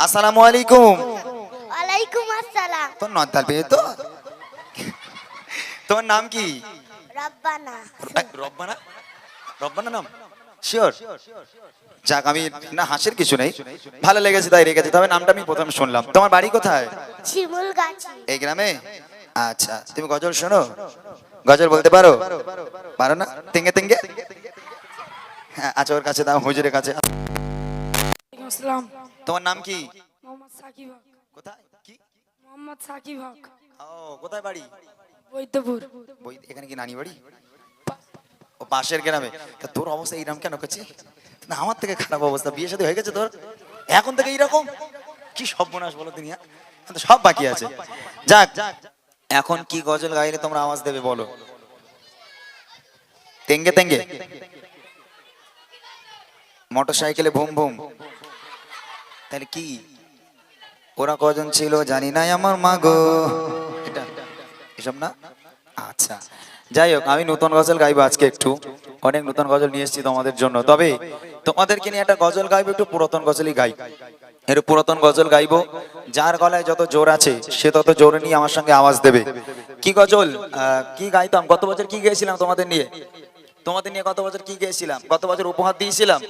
আসসালামু আলাইকুম। ওয়ালাইকুম আসসালাম। তোর নদ্দাল পেয়ে তো। তোমার নাম কি? রব্বানা। রব্বানা। রব্বানা নাম শিওর? যাক, আমি না হাসির কিছু নেই, ভালো লেগেছে তাই রেখেছি, তবে নামটা আমি প্রথম শুনলাম। তোমার বাড়ি কোথায়? শিমুল গাছি। এই গ্রামে? আচ্ছা, তুমি গজল শোনো? গজল বলতে পারো? পারো না? তেঙ্গে তেঙ্গে? হ্যাঁ, আচ্ছা, ওর কাছে দাও, হুজুরের কাছে। আসসালাম। তোমার নাম কি? মোহাম্মদ সাকিব হক। কোথায় কি? মোহাম্মদ সাকিব হক। ও, কোথায় বাড়ি? বৈদ্যপুর। এখানে কি নানি বাড়ি? ও, পাশের গ্রামে। তা তোর অবস্থা এইরকম কেন করছে? না, আমার থেকে খারাপ অবস্থা, বিয়ে শাদী হয়ে গেছে তোর, এখন থেকে এইরকম? কি সর্বনাশ বলো দুনিয়া, কিন্তু সব বাকি আছে। যাক, এখন কি গজল গাইলে তোমরা আওয়াজ দেবে বলো? তেঙ্গে তেঙ্গে? মোটর সাইকেলে ভুম ভুম? তাহলে কি? ওরা কজন ছিল জানি না আমার মা গো, এটা এসব না? আচ্ছা, যাই হোক, আমি নতুন গজল গাইবো আজকে, একটু অনেক নতুন গজল নিয়ে এসেছি তোমাদের জন্য। তবে তোমাদেরকে নিয়ে একটা গজল গাইবো, একটু পুরাতন গজলই গাই। এর পুরাতন গজল গাইবো, যার গলায় যত জোর আছে সে তত জোরে নিয়ে আমার সঙ্গে আওয়াজ দেবে। কি গজল কি গাইতাম গত বছর, কি গেয়েছিলাম তোমাদের নিয়ে? তোমাদের নিয়ে গত বছর কি গেয়েছিলাম? গত বছর উপহার দিয়েছিলাম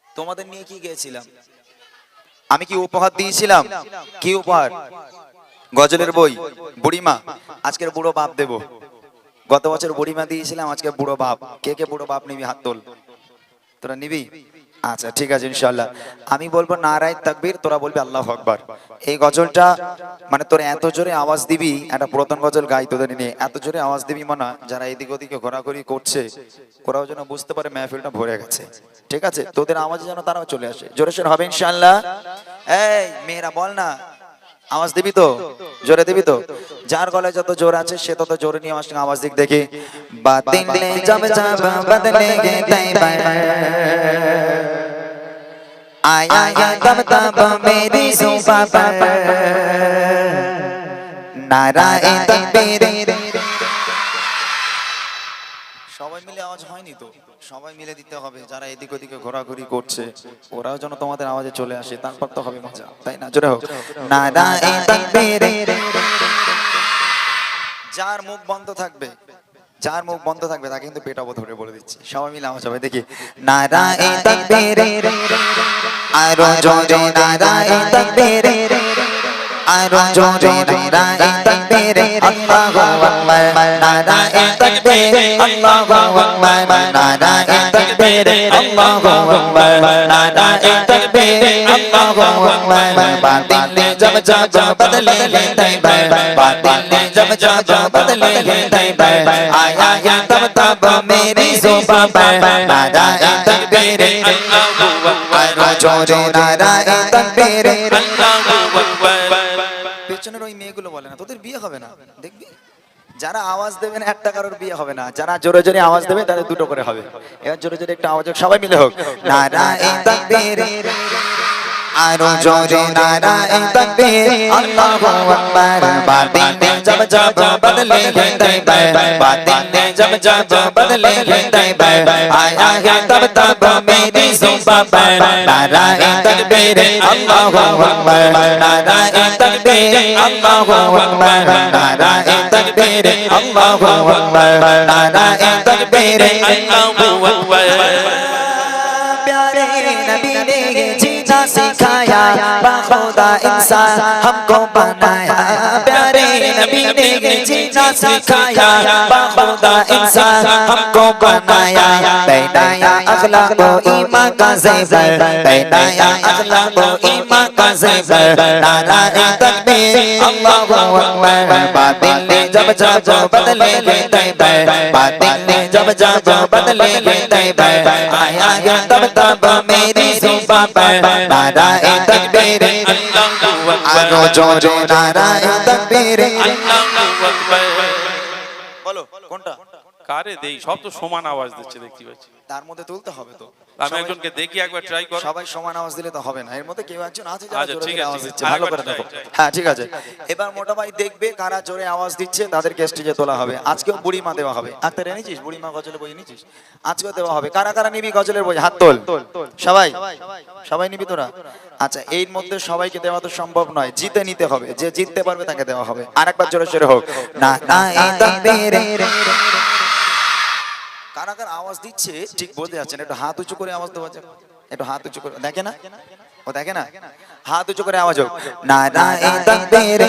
তোমাদের নিয়ে, কি গেয়েছিলাম আমি? কি উপহার দিয়েছিলাম? কি উপহার? গজলের বই, বুড়িমা। আজকের বুড়ো বাপ দেব। গত বছর বুড়িমা দিয়েছিলাম, আজকে বুড়ো বাপ। কে কে বুড়ো বাপ নিবি? হাত তোল। তোরা নিবি? আচ্ছা, ঠিক আছে, ইনশাআল্লাহ। আমি বলবো নারায়ে তাকবীর, তোরা বলবি আল্লাহু আকবার। এই গজলটা মানে তোরা এত জোরে আওয়াজ দিবি, একটা পুরাতন গজল গাই তোদের নিয়ে, এত জোরে আওয়াজ দিবি মানে যারা এদিক ওদিকে ঘোরাঘুরি করছে ওরাও যেন বুঝতে পারে মেহফিলটা ভরে গেছে। ঠিক আছে, তোদের আওয়াজে যেন তারাও চলে আসে। জোরে সোরে হবে ইনশাআল্লাহ। এই মেয়েরা বল না, আওয়াজ দিবি তো? জোরে দিবি তো? যার গলায় যত জোর আছে সে তত জোরে নিয়ে আমার সঙ্গে আওয়াজ দিক দেখি। বাতিলে জব জব বদলে গে তাইবা, आया है तब तब मेरी सुबह पर, नाराए तकबीर। সবাই মিলে আওয়াজ হয়নি তো, সবাই মিলে দিতে হবে। যারা এদিক ওদিকে ঘোরাঘুরি করছে ওরাও যেন তোমাদের আওয়াজে চলে আসে, তারপর তো হবে মজা, তাই না? জোরে হোক নারায়ে তাকবীর। যার মুখ বন্ধ থাকবে, যার মুখ বন্ধ থাকবে তাকে কিন্তু পেটাবো ধরে, বলে দিচ্ছি। সবাই মিলে আওয়াজ হবে, দেখি নারায়ে তাকবীর, আরো জোরে নারায়ে তাকবীর, আরো জোরে নারায়ে তাকবীর, আল্লাহু আকবার, নারায়ে তাকবীর, আল্লাহু আকবার, নারায়ে তাকবীর, আল্লাহু আকবার, নারায়ে তাকবীর, আল্লাহু আকবার। বাতিলে জব জব বদলে গে তাইবা, বাতিলে जब जब बदले गे तैबा, आया है तब तब मेरी ज़ुबां पर, नाराए तकबीर, अल्लाहु अकबर, जोरे नाराए तकबीर, अल्लाहु अकबर। পেছনের ওই মেয়েগুলো বলে না তোদের বিয়ে হবে না, দেখবি যারা আওয়াজ দেবে না একটা কারোর বিয়ে হবে না, যারা জোরে জোরে আওয়াজ দেবে তাদের দুটো করে হবে। এবার জোরে জোরে একটা আওয়াজ হোক, সবাই মিলে হোক নারায়ে তাকবীর, আরো জোরে নারায়ে তাকবীর, আল্লাহু আকবার। বাতিলে जब जब बदले गे तैबा, बातिले जब जब बदले गे तैबा, आया है तब तब मेरी ज़ुबां पर, नाराए तकबीर, अल्लाहु अकबर, नाराए तकबीर, अल्लाहु अकबर, नाराए तकबीर, अल्लाहु अकबर, नाराए तकबीर, अल्लाहु अकबर। प्यारे नबी ने जीना सिखाया, बाखुदा इंसान हमको बनाया। प्यारे नबी ने जीना सिखाया, बाखुदा इंसान हमको बनाया। पहनाया अखलाक व ईमान का ज़ेवर, पहनाया अखलाक व ईमान का ज़ेवर, नाराए तकबीर, अल्लाहु अकबर। बातिले जब जब बदले गे तैबा, बातिले जब जब बदले गे तैबा, आया है तब तब मेरी ज़ुबां पर, नाराए तकबीर, अल्लाहु अकबर, आरो जोरे नाराए तकबीर, अल्लाहु अकबर। बोलो কোনটা? কারে দেই, সব তো সমান আওয়াজ দিচ্ছে দেখতে পাচ্ছি। তার মধ্যে তুলতে হবে তো। আমি সবাই- একজনকে দেখি, একবার ট্রাই কর। সবাই সমান আওয়াজ দিলে তো হবে না, এর মধ্যে কেউ একজন আছে যারা আচ্ছা, জোরে ঠিক জোরে আছে, আওয়াজ ঠিক দিচ্ছে, আছে। ভালো করে আরেকবার দেখো। try, try। হ্যাঁ ঠিক আছে, এবার মোটা ভাই দেখবে কারা জোরে আওয়াজ দিচ্ছে তাদেরকে স্টেজে তোলা হবে। আজকেও বুড়িমা দেওয়া হবে। আখতার এনেছিস বুড়িমা গজলের বই এনেছিস? আজকেও দেওয়া হবে। কারা কারা নিবি গজলের বই হাত তোল। সবাই সবাই নিবি তোরা? আচ্ছা, এর মধ্যে সবাইকে দেওয়া তো সম্ভব নয়, জিতে নিতে হবে। যে জিততে পারবে তাকে দেওয়া হবে। আরেকবার জোরে জোরে হোক না না এই তাকবীর। কারা কারা আওয়াজ দিচ্ছে ঠিক বলতে যাচ্ছেন, একটু হাত উঁচু করে আওয়াজ দেওয়া যাবে। একটু হাত উঁচু করে, দেখে না ও, দেখে না, হাত উঁচু করে আওয়াজ হোক নারায়ে তাকবীর।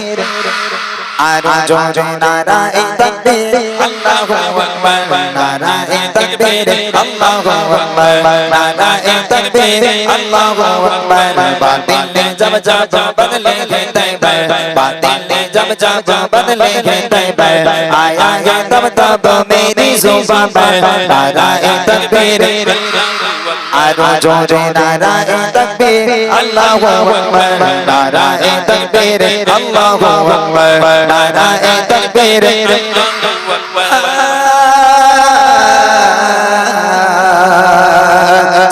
আরো জোরে নারায়ে তাকবীর। আল্লাহু আকবার। নারায়ে তাকবীর। আল্লাহু আকবার। নারায়ে তাকবীর। আল্লাহু আকবার। বাতিল ने जब जब बदले हैं तैबा, बातिल ने जब जब बदले हैं तैबा, आया है तब तब मेरी जुबान पर नाराए तकबीर। आरो जोरे नाराए तकबीर। अल्लाहु अकबर। नाराए तकबीर। अल्लाहु अकबर। नाराए तकबीर।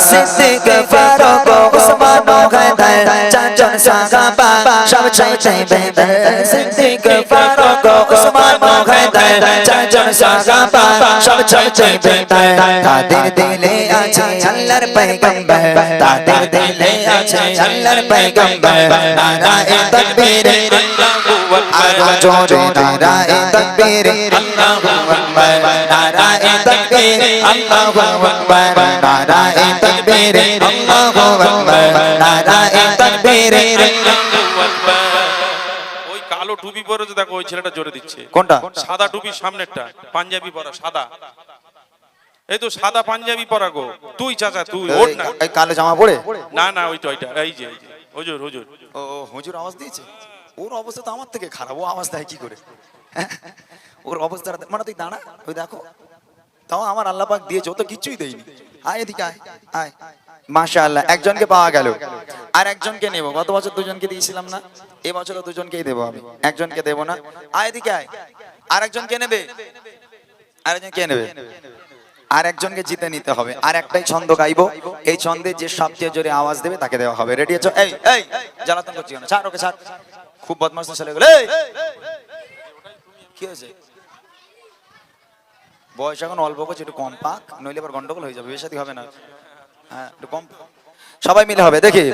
सिद्दीक फारूक उस्मान हैदर चाचन साहबा सब चाहते बेदर। सिद्दीक फारूक उस्मान हैदर चाचन साहबा सब चाहते बेदर। ताদের দিলে আছে আল্লাহর পয়গম্বর, তাদের দিলে আছে আল্লাহর পয়গম্বর। নারায়ে তাকবীর। আরো জোরে নারায়ে তাকবীর। আল্লাহু আকবার। নারায়ে তাকবীর। আল্লাহু আকবার। নারায়ে তাকবীর। আল্লাহু আকবার। নারায়ে তাকবীর। ওই কালো টুপি পরে যে দেখো, ওই ছেলেটা জোরে দিচ্ছে। কোনটা? সাদা টুপির সামনেরটা, পাঞ্জাবি পরা সাদা। এই তো সাদা পাঞ্জাবি পরা গো। তুই চাচা, তুই ওঠ না। এই কালো জামা পরে? না না, ওইটা ওইটা, এই যে এই যে হুজুর হুজুর। ও হুজুর আওয়াজ দিয়েছে। ওর অবস্থা তো আমার থেকে খারাপ, ও আওয়াজ দেয় কি করে? হ্যাঁ? ওর অবস্থা মানে তুই দাঁড়া, ওই দেখো। তাও আমার আল্লাহ পাক দিয়েছে, ও তো কিছুই দেয়নি। আয় এদিকে আয়, আয়। মাশাআল্লাহ, একজনকে পাওয়া গেল। আর একজনকে নেব। গত বছর দুজনকে দিয়েছিলাম না, এবছরও দুজনকেই দেবো আমি, একজনকে দেবো না। আয় এদিকে আয়। আর একজনকে নেবে? আর একজন কে নেবে? আর একজনকে জিতে নিতে হবে। আর একটাই ছন্দ গাইবো, এই ছন্দে যে সবচেয়ে জোরে আওয়াজ দেবে তাকে দেওয়া হবে। রেডি আছো? এই এই জ্বালাতন করছি কেন? ছাড় ওকে, ছাড়। খুব বদমাশ ছেলে গুলো। এই কি হয়েছে? বয়স এখন অল্প করছে, একটু কম পাক, নইলে আবার গন্ডগোল হয়ে যাবে, বিয়ে শাদী হবে না। হ্যাঁ, একটু কম পাক। সবাই মিলে হবে, দেখি।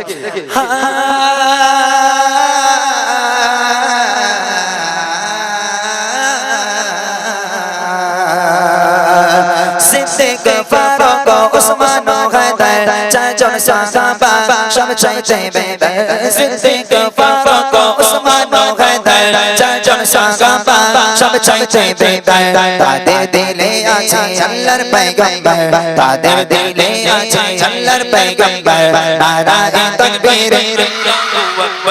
सिद्दीक फारूक उस्मान हैदर चाचन साहबा सब चाहते बेदर। सिद्दीक फारूक उस्मान हैदर चाचन साहबा सब चाहते बेदर। তাদের দিলে আছে আল্লাহর পয়গম্বর, তাদের দিলে আছে আল্লাহর পয়গম্বর। নারায়ে তাকবীর।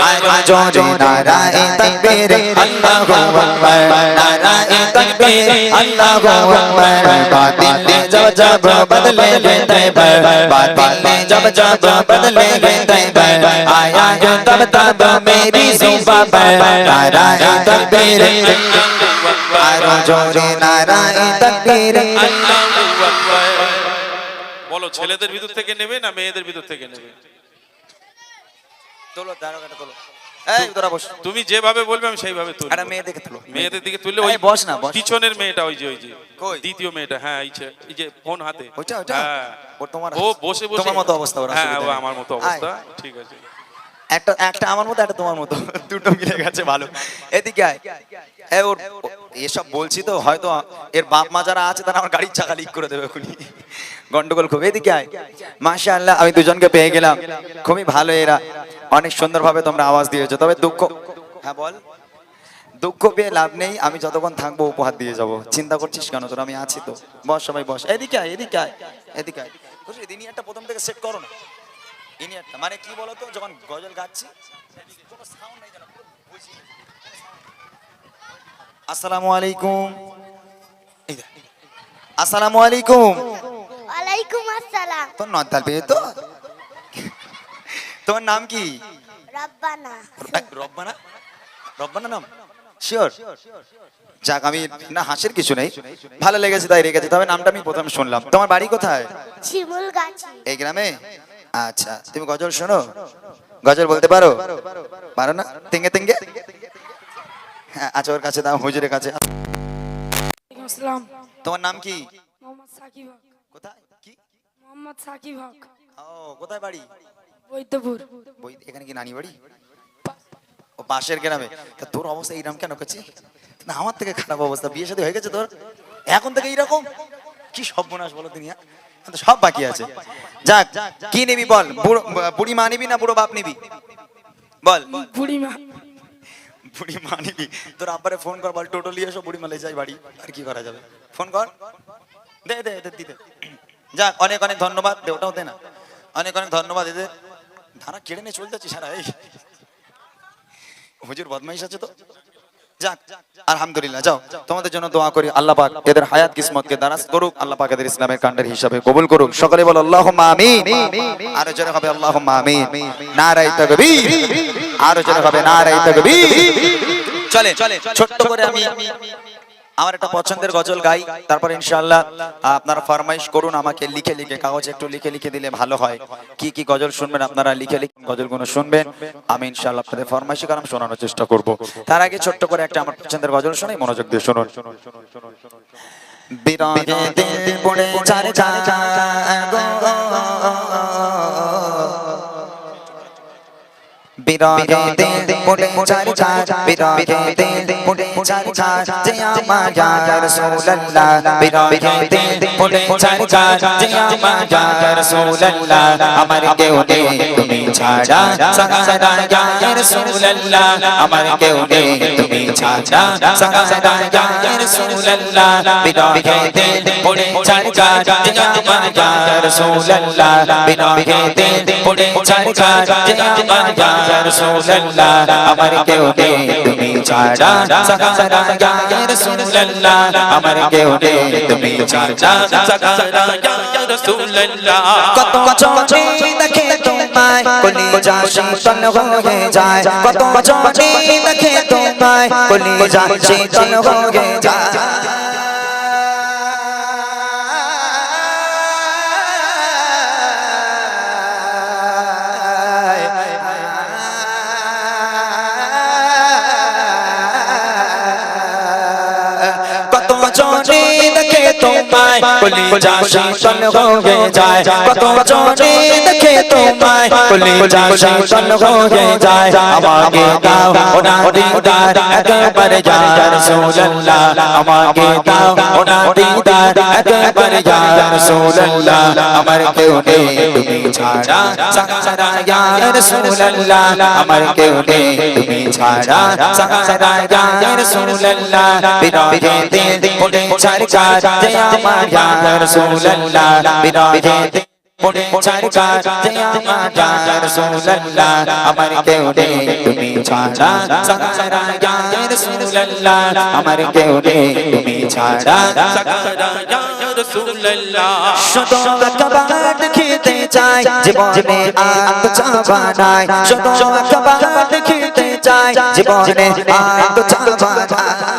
আরো জোরে নারায়ে তাকবীর। আল্লাহু আকবার। নারায়ে তাকবীর। আল্লাহু আকবার। बातिल ने जब जब बदले हैं तैबा, बातिल ने जब जब बदले हैं तैबा, आया है तब तब मेरी जुबान पर नाराए तकबीर। आरो जोरे नाराए तकबीर। বলো, ছেলেদের ভিতর থেকে নেবে না মেয়েদের ভিতর থেকে নেবে? তোলো দাঁড়াটা তোলো। এই তোরা বস। তুমি যেভাবে বলবে আমি সেইভাবে তুলবো। আরে মেয়ে দেখে তোলো। মেয়েদের দিকে তুললে এই ওই বস না, বস। পিছনের মেয়েটা, ওই যে ওই যে কই? দ্বিতীয় মেয়েটা, হ্যাঁ এই যে ফোন হাতে। ওইটা ওইটা হ্যাঁ। ও তোমার, ও বসে বসে তোমার মতো অবস্থা ওর, হ্যাঁ, অসুবিধা ও নেই। আমার মতো আয়। অবস্থা, ঠিক আছে। একটা একটা আমার মতো, একটা তোমার মতো, দুটো মিলে গেছে, ভালো। এদিকে আয়। এ ওর এসব বলছি তো, হয়তো এর বাপ মা যারা আছে তারা আমার গাড়ির চাকা লিক করে দেবে এখনই, গন্ডগোল খুব। এদিকে আয়। মাশাআল্লাহ, আমি দুজনকে পেয়ে গেলাম, খুবই ভালো। এরা অনেক সুন্দরভাবে তোমরা আওয়াজ দিয়েছো। তবে দুঃখ, হ্যাঁ বল। দুঃখ পেয়ে লাভ নেই, আমি যতক্ষণ থাকবো উপহার দিয়ে যাব। চিন্তা করছিস কেন তোর? আমি আছি তো। বস, সবাই বস। এদিকে আয়, এদিকে আয়, এদিকে আয়। ইনিয়ারটা প্রথম থেকে সেট করো না। ইনিয়ারটা মানে কি বলতো, যখন গজল গাচ্ছি কোনো সাউন্ড নাই যেন, পুরো বুঝি। আসসালামু আলাইকুম। এই দেখ। আসসালামু আলাইকুম। ওয়ালাইকুম আসসালাম। তোর নদাল পেয়ে তো। তোমার নাম কি? রব্বানা। রব্বানা? রব্বানা নাম? শিওর? যাক, আমি না হাসির কিছু নেই, ভালো লেগেছে তাই রেখেছি। তবে নামটা আমি প্রথম শুনলাম। তোমার বাড়ি কোথায়? শিমুল গাছি। এই গ্রামে? আচ্ছা, তুমি গজল শোনো? গজল বলতে পারো? পারো না? তেঙ্গে তেঙ্গে? হ্যাঁ, আচ্ছা, ওর কাছে দাও, হুজুরের কাছে। ওয়ালাইকুম আসসালাম। তোমার নাম কি? মোহাম্মদ সাকিব হক। কোথায় কি? মোহাম্মদ সাকিব হক। ও, কোথায় বাড়ি? বৈদ্যপুর। এখানে কি নানি বাড়ি? ও, পাশের গ্রামে। তা তোর অবস্থা এইরকম কেন করছিস? না, আমার থেকে খারাপ অবস্থা। বিয়ে শাদী হয়ে গেছে তোর, এখন থেকে এইরকম? কি সর্বনাশ বলো দুনিয়া, এখন তো সব বাকি আছে। যাক, কি নিবি বল? বুড়ি মা নিবি না বুড়ো বাপ নিবি? বল। বুড়িমা। বুড়ি মা নিবি? তোর আব্বারে ফোন কর, বল টোটো নিয়ে এসো, বুড়ি মা লে যাই বাড়ি। আর কি করা যাবে? ফোন কর, দে দে দে দিতে। যাক, অনেক অনেক ধন্যবাদ। দে, ওটাও দে না। অনেক অনেক ধন্যবাদ এদের। ধারা কেড়ে নিয়ে চলে যাচ্ছি সারা। এই হুজুর বদমাইশ আছে তো। যাক, আলহামদুলিল্লাহ। যাও, তোমাদের জন্য দোয়া করি, আল্লাহ পাক এদের হায়াত কিসমতকে দারাজ করুক, আল্লাহ পাক এদের ইসলামের কাণ্ডের হিসাবে কবুল করুক। সকলে বলো আল্লাহুম্মা আমিন। আরো জোরে হবে আল্লাহুম্মা আমিন। নারায়ে তাকবীর। আরো জোরে হবে নারায়ে তাকবীর। চলে, ছোট্ট করে আমি আমার একটা পছন্দের গজল গাই, তারপর ইনশাআল্লাহ আপনারা ফরমাইশ করুন আমাকে লিখে লিখে, কাগজে একটু লিখে লিখে দিলে ভালো হয়। কি কি গজল শুনবেন আপনারা লিখে লিখে গজলগুলো শুনবেন, আমি ইনশাআল্লাহ আপনাদের ফরমাইশে কালাম শোনানোর চেষ্টা করব। তার আগে ছোট্ট করে একটা আমার পছন্দের গজল শোনাই, মনোযোগ দিয়ে শুনুন। বিরাগে দিল পড়ে চার চার বিরাগে দিল পড়ে চার চার, বিরাগে দিল পড়ে চার চার, যে আমার ইয়া রাসূলুল্লাহ। বিরাগে দিল পড়ে চার চার, যে আমার ইয়া রাসূলুল্লাহ। আমার কেউ নেই তুমি ছাড়া, সাহারা ইয়া রাসূলুল্লাহ। আমার কেউ নেই তুমি ছাড়া, সাহারা ইয়া রাসূলুল্লাহ। বিরাগে দিল পড়ে চার চার, যে আমার ইয়া রাসূলুল্লাহ। বিরাগে দিল পড়ে চার চার, যে আমার ইয়া রাসূলুল্লাহ। আমার কেউ নেই তুমি ছাড়া, সাহারা ইয়া রাসূলুল্লাহ। আমার কেউ নেই তুমি ছাড়া, সাহারা ইয়া রাসূলুল্লাহ। কত চোখে দেখে তোমায় কলিজা শীতল হয়ে যায়, কত চোখে দেখে তোমায় কলিজা শীতল হয়ে যায়। কত চোখে দেখে তোমায় কলিজা শীতল হয়ে যায়, কত চোখে দেখে তোমায় কলিজা শীতল হয়ে যায়। আমাকে দাও ওনার দিদার একবার ইয়া রাসূলুল্লাহ। আমাকে দাও ওনার দিদার একবার ইয়া রাসূলুল্লাহ। আমার কেউ নেই তুমি ছাড়া, সাহারা ইয়া রাসূলুল্লাহ। আমার কেউ নেই তুমি ছাড়া, সাহারা ইয়া রাসূলুল্লাহ। বিরাগে দিল পড়ে চার চার, যে আমার ইয়া রাসূলুল্লাহ। বিরাগে দিল পড়ে চার চার, যে আমার ইয়া রাসূলুল্লাহ। আমার কেউ নেই তুমি ছাড়া, সাহারা ইয়া রাসূলুল্লাহ। আমার কেউ নেই তুমি ছাড়া, সাহারা ইয়া রাসূলুল্লাহ। শুধু একবার দেখিতে চাই, জীবনে আর চাওয়া নাই। শুধু একবার দেখিতে চাই, জীবনে আর চাওয়া নাই।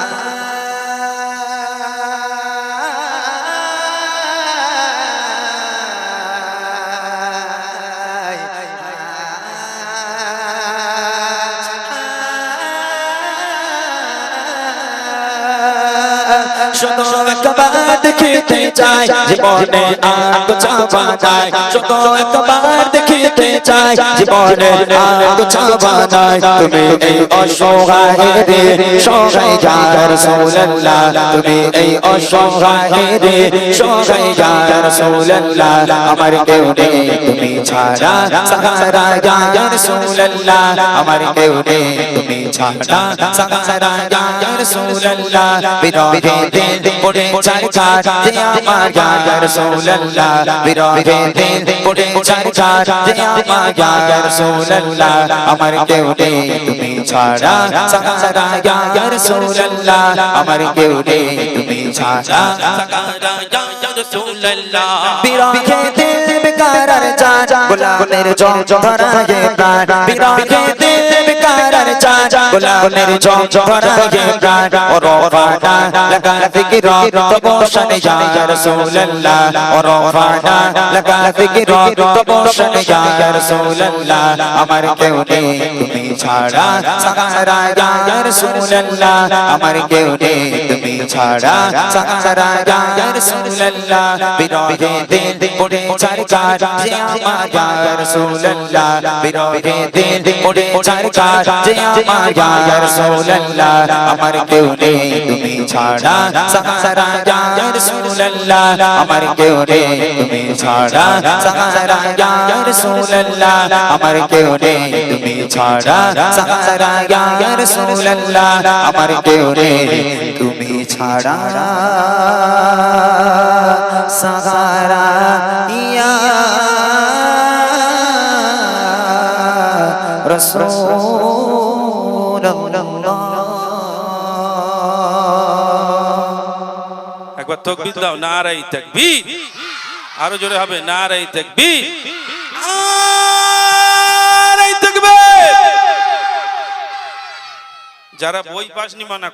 শুধু একবার দেখিতে চাই, জীবনে আর চাওয়া নাই। শুধু একবার দেখিতে চাই, জীবনে আর চাওয়া নাই। তুমি এই অসহায় রে সহায় ইয়া রাসূলুল্লাহ। তুমি এই অসহায় রে সহায় ইয়া রাসূলুল্লাহ। আমার কেউ নেই তুমি ছাড়া, সাহারা ইয়া রাসূলুল্লাহ। আমার কেউ নেই তুমি ছাড়া, সাহারা ইয়া রাসূলুল্লাহ। বিরাগে দিল পড়ে চার চার, যে আমার ইয়া রাসূলুল্লাহ। বিরাগে দিল পড়ে চার চার, যে আমার ইয়া রাসূলুল্লাহ। আমার কেউ নেই তুমি ছাড়া, সাহারা ইয়া রাসূলুল্লাহ। আমার কেউ নেই তুমি ছাড়া, সাহারা ইয়া রাসূলুল্লাহ। বিরাগে দিল বেকার জান, গোলামের জং ধরায়ে প্রাণ। বিরাগে দিল কারার চাঁদ গোলামের জং ধরায়ে প্রাণ ও রফানা লাগা ফিকির তবশন ইয়া রাসূলুল্লাহ ও রফানা লাগা ফিকির তবশন ইয়া রাসূলুল্লাহ আমার কেউ নেই তুমি ছাড়া সাহারা ইয়া রাসূলুল্লাহ আমার কেউ নেই তুমি ছাড়া সাহারা ইয়া রাসূলুল্লাহ বিরহে দিল পড়ে চারকার যে আমার ইয়া রাসূলুল্লাহ বিরহে দিল পড়ে চারকার যে আমার ইয়া রাসূলুল্লাহ আমার কেউ নেই তুমি ছাড়া সাহারা ইয়া রাসূলুল্লাহ আমার কেউ নেই তুমি ছাড়া সাহারা ইয়া রাসূলুল্লাহ আমার কেউ নেই তুমি ছাড়া সাহারা ইয়া রাসূলুল্লাহ আমার কেউ নেই তুমি ছাড়া সাহারা ইয়া রাসূলুল্লাহ একবার তাকবীর দাও, নারায়ে তাকবীর। আরো জোরে হবে, নারায়ে তাকবীর, নারায়ে তাকবীর। যারা বই পাসনি মানা